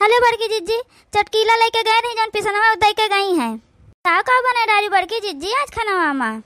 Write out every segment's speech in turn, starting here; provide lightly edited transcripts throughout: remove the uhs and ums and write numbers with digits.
Hello बड़की जीजी, चटकीला लेके गए रही जौन पिसनवा दे के गई हैं। का बने डाली बड़की जीजी आज खाना में?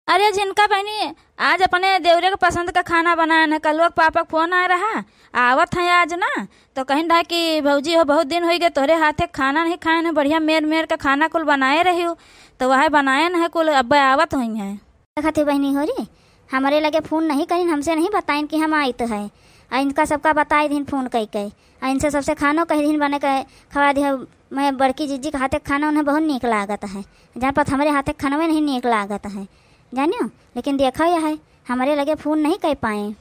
अरे जिनका बहनी आज अपने देवरे के पसंद का खाना बनाया है। कल वक्त पापा फोन आ रहा आवत है आज ना, तो कहीं रहा कि भौजी हो बहुत दिन हो गए तोहरे हाथे खाना नहीं खाए न, बढ़िया मेर मेर का खाना कुल बनाए रही हो, तो वह बनाए न है कुल अब आवत हुई है। खाती बहनी हो रही हमारे लगे फोन नहीं करी, हमसे नहीं बताइन कि हम आई तो है। इनका सबका बताई दिन फोन कई कई इनसे सबसे खानो कही दिन बने के खवा दिया। मैं बड़की जीजी के हाथे खाना उन्हें बहुत नीक लागत है, जहाँ पर हमारे हाथे खाना में नहीं नीक लागत है जानियो। लेकिन देखा यह है हमारे लगे फोन नहीं कर पाए।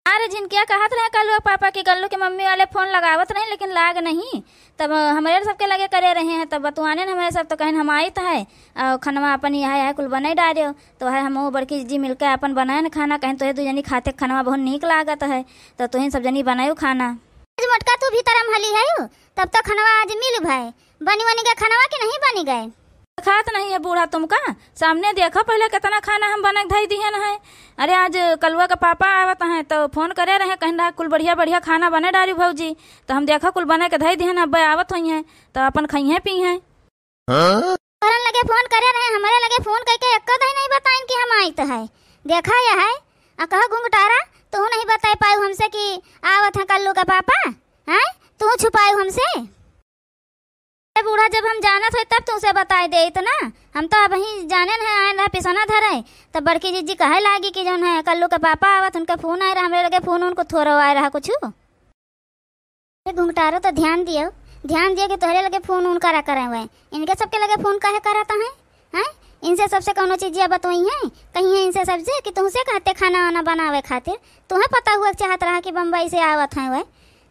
अरे जिनके कहत रहे कल पापा के गल्लू के मम्मी वाले फोन लगावत नहीं, लेकिन लाग नहीं तब हमारे सबके लगे करे रहे हैं। तब बतुआने न हमारे सब तो कहीं हम आई तो है और खनवा अपन यहाँ है कुल बनाई डाले हो, तो है हम बड़की जी मिलकर अपन बनाए न खाना। कहीं तो दू जनी खाते खाना बहुत नीक लागत है, तो तुम सब जनी बनायो खाना। आज मोटका तू भी तरम हली है तब तो खनवा आज मिल भाई बनी बनी गए खनवा के नहीं बनी गए। खात नहीं है बूढ़ा तुमका सामने देखो पहले कितना खाना हम बना धाई दिए न है। अरे आज कलुआ का पापा आवत है तो फोन करे रहे कहीं रहा कुल बढ़िया बढ़िया खाना बने डाली भौजी, तो हम देखा कुल बने के धाई दिए अब आवत हुई है तो अपन खाइए पी है। लगे फोन करे रहे हमारे लगे फोन करके एक दही नहीं बताइन कि हम आई तो है। देखा यह है कहा घुंघटारा तू नहीं बता पाऊ हमसे कि आवत है कल्लू का पापा है, तू छुपाऊ हमसे। बूढ़ा जब हम जानत है तब तुमसे बताए दे इतना, हम तो अब ही जाने न आए रहा पिसना धरे। तब बड़की जीजी कहे लागी कि जो है कल्लू का पापा आवत उनका फोन आए रहा, हमारे लगे फोन उनको थोड़ा आए रहा कुछ। घुंघटारो तो ध्यान दियो कि तोहरे लगे फोन उन करा करे हुए इनके सबके लगे फोन कहे कराता है हैं? इनसे सबसे कौनो चीज बतोई है कहीं है इनसे सबसे कि तुमसे कहते खाना वाना बनावे खातिर तुम्हें पता हुआ चाहत रहा कि बम्बई से आवत है वह,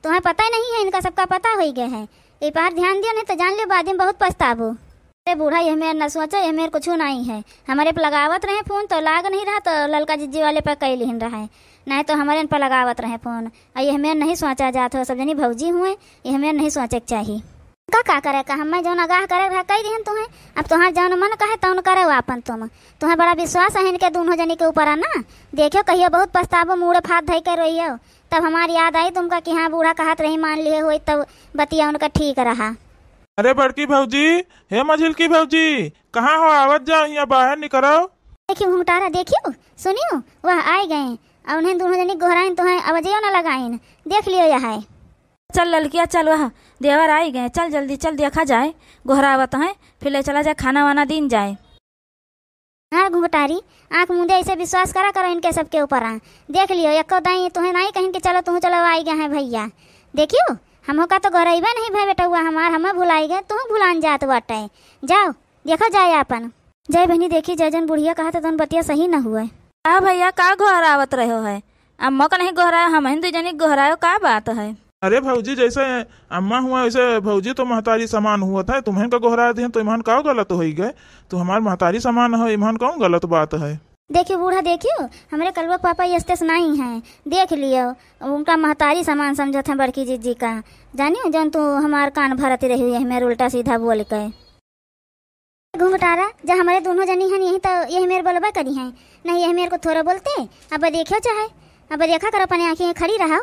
तुम्हें पता ही नहीं है इनका सबका पता हो गया है। ये बार ध्यान दियो नहीं तो जान लियो बाद में बहुत पछताबो। अरे बूढ़ा यह मेरे न सोचा यह मेरे कुछ नहीं है, हमारे पे लगावत रहे फोन तो लाग नहीं रहा, तो ललका जीजी वाले पे कई लिहन रहा है नहीं तो हमारे पे लगावत रहे फोन। और यह मेरे नहीं सोचा जात हो सब जनी भौजी हुए यह मेरे नहीं सोचे के चाहिए। का करे का हमें जौन आगाह करे रहा कई दिन तुम्हें, अब तुम्हारे जौन मन कहे तौन करे अपन तुम्हें बड़ा विश्वास है इनके दोनों जनी के ऊपर है ना। देखियो कहियो बहुत पछतावो मुड़े फात धई कर रही हो, तब हमारी याद आई तुमका कि हाँ बूढ़ा का हाथ रही मान लिए हुई तब बतिया उनका ठीक रहा। अरे बड़की भौजी हे मझिल की भौजी कहाँ हो, आवत जाओ यहाँ बाहर निकलो। देखियो घुंघटारा देखियो सुनियो वह आए गए और उन्हें दोनों जनी गोहराइन तुम्हें आवाजियो न लगाइन देख लियो यह है। चल ललकिया चल वह देवर आई गए, चल जल्दी चल देखा जाए गोहरावत है फिर ले चला जाए खाना वाना दिन जाए। हाँ घुंघटारी आंख मुंदे ऐसे विश्वास करा करो इनके सबके ऊपर देख लियो एको दाई तुम्हें नहीं कहीं कि चलो तुम चलो आई गए हैं भैया। देखियो हम का तो गौरैबा नहीं भाई बेटा हुआ हमार हमें भुलाई गए तुम भुलान जात बाटे। जाओ देखा जाए अपन। जय बहनी देखी जय जन बुढ़िया कहा तो बतिया सही न हुआ। हाँ भैया का गोहरावत रहे है, अम्मा का नहीं गोहराया हम हिंदू जनी गोहरायो का बात है। अरे भौजी जैसे अम्मा हुआ वैसे भौजी तो महतारी समान हुआ था, तुम्हें का गोहरा दिए तो इमान का गलत हो गए, तो हमारे महतारी समान हो इमान कौन गलत बात है। देखियो बूढ़ा देखियो हमारे कलवा पापा ये स्टेशन नहीं है देख लियो उनका महतारी समान समझत है बड़की जीजी का। जानियो जन तू हमार कान भरती रही हुई है मेरे उल्टा सीधा बोल के। घुंघटारा जब हमारे दोनों जनी हैं यही तो यही मेरे बोलबा करी हैं नहीं यही मेरे को थोड़ा बोलते। अब देखियो चाहे अब देखा करो अपनी आँखें खड़ी रहो।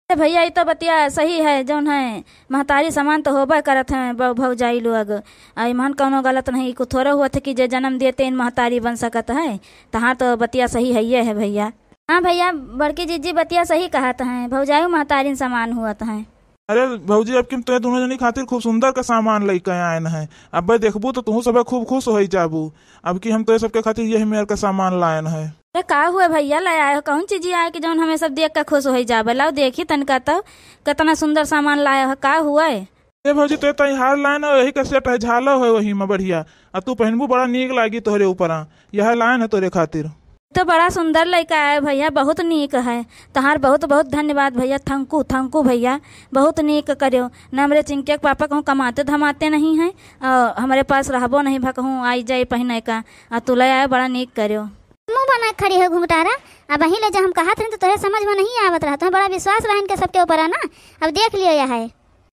अरे भैया ये तो बतिया सही है जौन है महतारी समान तो होबा करत है भौजाई लोग, ईमान कौनो गलत नहीं को थोड़ा हुआ थे कि जो जन्म देते इन महतारी बन सकत है, तहाँ तो बतिया सही है ये है भैया। हाँ भैया बड़की जीजी बतिया सही कहत है भौजाई महतारी समान हुआ है। अरे भौजी अब कि तुम दोनों जनी खातिर खूब सुंदर का सामान लेके आए हैं, अब देखबू तो तुम सब खूब खुश हो जाबू अब कि हम तो सबके खातिर यही मेरे का सामान लायन है। अरे का हुआ भैया ले आए हो कौन चीज आए कि जौन हमें सब देख कर खुश हो जाबे। लाओ देखी तनका तो कितना सुंदर सामान लाया है, का हुआ है। ए भौजी तो हार लायन है यही का सेट है झालो है वही में बढ़िया, अब तू पहनबू बड़ा नीक लागी तोहरे ऊपर यह लायन है तोरे खातिर। तो बड़ा सुंदर लड़का है भैया बहुत नीक है, तहार बहुत बहुत धन्यवाद भैया, थैंकू थैंकू भैया बहुत नीक करो न। हमारे चिंके पापा कहूँ कमाते धमाते नहीं हैं और हमारे पास रहबो नहीं भा कहूँ आई जाए पहने का, और तू ले आए बड़ा नीक करो। मुँह बना खड़ी हो घुंघटारा अब वहीं ले जब हम कहा थे तो तेरे समझ में नहीं आवत रहा, तुम्हें बड़ा विश्वास रहा इनके सबके ऊपर है ना। अब देख लियो यह है।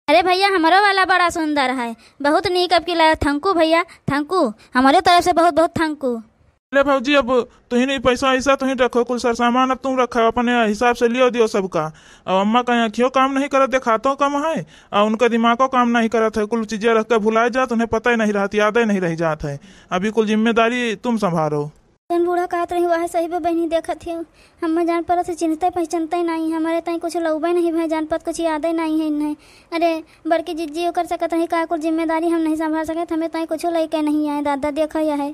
अरे भैया हमारा वाला बड़ा सुंदर है बहुत नीक अब की लाया, थैंकू भैया थैंकू हमारे तरफ से बहुत बहुत थैंकू। ले भाजी अब तुही नहीं पैसा ऐसा तुही रखो, कुल सर सामान अब तुम रखो अपने हिसाब से लियो दियो सबका। अब अम्मा कहीं अखियों काम नहीं करत देखातो कम है और उनका दिमागों काम नहीं करत है, कुल चीजें रख कर भुलाए जात, उन्हें पता ही नहीं रहती, याद ही नहीं रह जात है। अभी कुल जिम्मेदारी तुम संभालो। जन बूढ़ा कहत रही वह सही में बहनी देखत है, हम जान पर से चिन्हते पहचानते नहीं, हमारे तई कुछ लौबे नहीं भाई, जान पत कुछ याद ही नहीं है इन्हें। अरे बड़की जिज्जी कर सकत रही का कुल जिम्मेदारी हम नहीं संभाल सके, हमें तई कुछ लेके नहीं आए दादा देखा यह है।